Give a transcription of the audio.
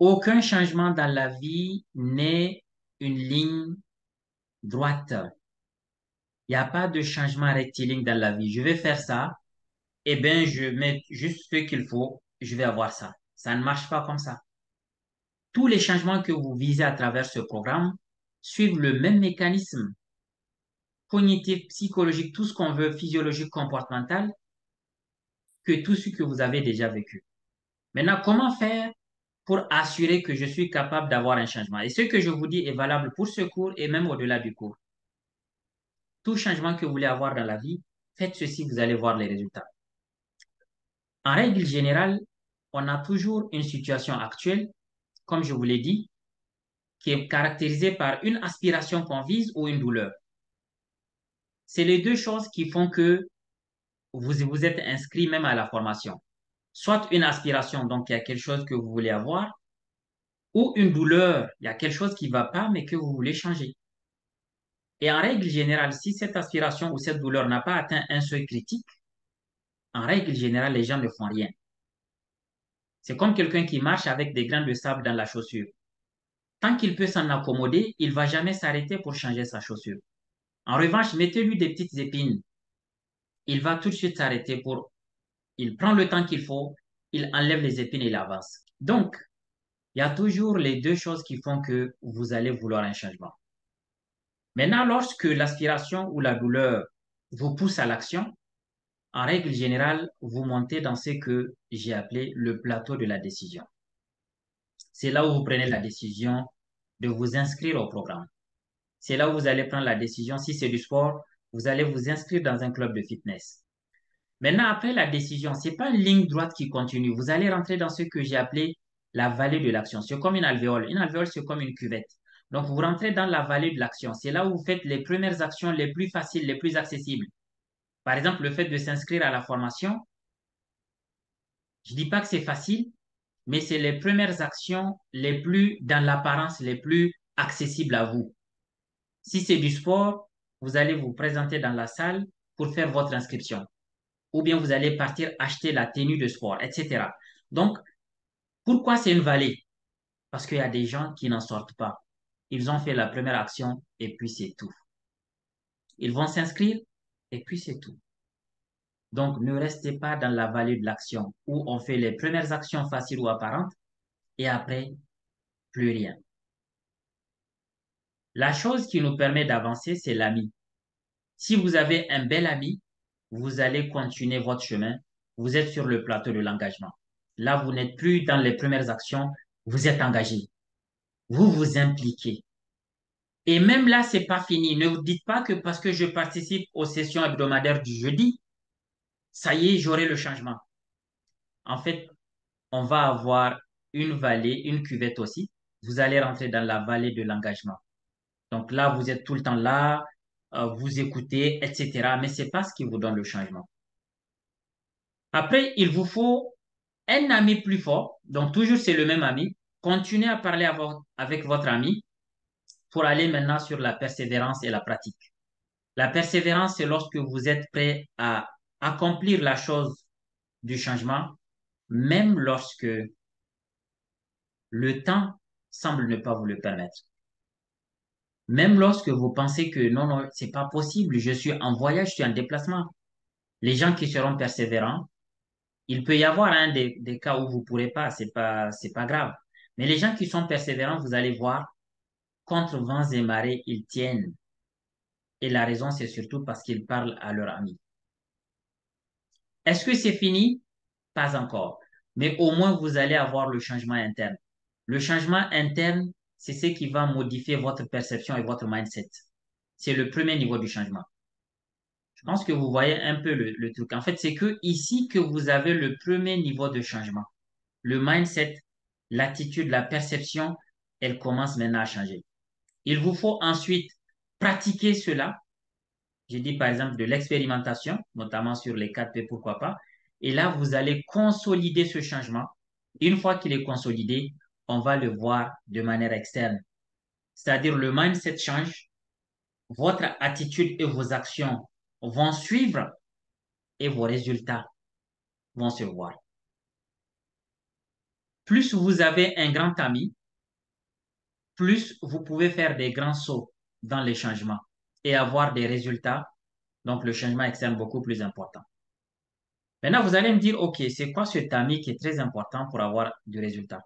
Aucun changement dans la vie n'est une ligne droite. Il n'y a pas de changement rectiligne dans la vie. Je vais faire ça, eh bien, je mets juste ce qu'il faut, je vais avoir ça. Ça ne marche pas comme ça. Tous les changements que vous visez à travers ce programme suivent le même mécanisme cognitif, psychologique, tout ce qu'on veut, physiologique, comportemental, que tout ce que vous avez déjà vécu. Maintenant, comment faire pour assurer que je suis capable d'avoir un changement? Et ce que je vous dis est valable pour ce cours et même au-delà du cours. Tout changement que vous voulez avoir dans la vie, faites ceci, vous allez voir les résultats. En règle générale, on a toujours une situation actuelle, comme je vous l'ai dit, qui est caractérisée par une aspiration qu'on vise ou une douleur. C'est les deux choses qui font que vous êtes inscrit même à la formation. Soit une aspiration, donc il y a quelque chose que vous voulez avoir, ou une douleur, il y a quelque chose qui ne va pas, mais que vous voulez changer. Et en règle générale, si cette aspiration ou cette douleur n'a pas atteint un seuil critique, en règle générale, les gens ne font rien. C'est comme quelqu'un qui marche avec des grains de sable dans la chaussure. Tant qu'il peut s'en accommoder, il ne va jamais s'arrêter pour changer sa chaussure. En revanche, mettez-lui des petites épines. Il va tout de suite s'arrêter pour... Il prend le temps qu'il faut, il enlève les épines et il avance. Donc, il y a toujours les deux choses qui font que vous allez vouloir un changement. Maintenant, lorsque l'aspiration ou la douleur vous pousse à l'action, en règle générale, vous montez dans ce que j'ai appelé le plateau de la décision. C'est là où vous prenez la décision de vous inscrire au programme. C'est là où vous allez prendre la décision. Si c'est du sport, vous allez vous inscrire dans un club de fitness. Maintenant, après la décision, ce n'est pas une ligne droite qui continue. Vous allez rentrer dans ce que j'ai appelé la vallée de l'action. C'est comme une alvéole. Une alvéole, c'est comme une cuvette. Donc, vous rentrez dans la vallée de l'action. C'est là où vous faites les premières actions les plus faciles, les plus accessibles. Par exemple, le fait de s'inscrire à la formation, je ne dis pas que c'est facile, mais c'est les premières actions les plus, dans l'apparence, les plus accessibles à vous. Si c'est du sport, vous allez vous présenter dans la salle pour faire votre inscription. Ou bien vous allez partir acheter la tenue de sport, etc. Donc, pourquoi c'est une vallée? Parce qu'il y a des gens qui n'en sortent pas. Ils ont fait la première action et puis c'est tout. Ils vont s'inscrire et puis c'est tout. Donc, ne restez pas dans la vallée de l'action où on fait les premières actions faciles ou apparentes et après, plus rien. La chose qui nous permet d'avancer, c'est l'ami. Si vous avez un bel ami, vous allez continuer votre chemin. Vous êtes sur le plateau de l'engagement. Là, vous n'êtes plus dans les premières actions, vous êtes engagé. Vous vous impliquez. Et même là, c'est pas fini. Ne vous dites pas que parce que je participe aux sessions hebdomadaires du jeudi, ça y est, j'aurai le changement. En fait, on va avoir une vallée, une cuvette aussi. Vous allez rentrer dans la vallée de l'engagement. Donc là, vous êtes tout le temps là, vous écoutez, etc. Mais c'est pas ce qui vous donne le changement. Après, il vous faut un ami plus fort. Donc toujours, c'est le même ami. Continuez à parler avec votre ami pour aller maintenant sur la persévérance et la pratique. La persévérance, c'est lorsque vous êtes prêt à accomplir la chose du changement, même lorsque le temps semble ne pas vous le permettre. Même lorsque vous pensez que non, non, c'est pas possible, je suis en voyage, je suis en déplacement. Les gens qui seront persévérants, il peut y avoir des cas où vous pourrez pas, c'est pas grave. Mais les gens qui sont persévérants, vous allez voir, contre vents et marées, ils tiennent. Et la raison, c'est surtout parce qu'ils parlent à leur ami. Est-ce que c'est fini? Pas encore. Mais au moins, vous allez avoir le changement interne. Le changement interne, c'est ce qui va modifier votre perception et votre mindset. C'est le premier niveau du changement. Je pense que vous voyez un peu le truc. En fait, c'est que ici que vous avez le premier niveau de changement. Le mindset, l'attitude, la perception, elle commence maintenant à changer. Il vous faut ensuite pratiquer cela. J'ai dit par exemple de l'expérimentation, notamment sur les 4P, pourquoi pas. Et là, vous allez consolider ce changement. Une fois qu'il est consolidé, on va le voir de manière externe. C'est-à-dire le mindset change, votre attitude et vos actions vont suivre et vos résultats vont se voir. Plus vous avez un grand ami, plus vous pouvez faire des grands sauts dans les changements et avoir des résultats, donc le changement externe beaucoup plus important. Maintenant, vous allez me dire, OK, c'est quoi cet ami qui est très important pour avoir du résultat?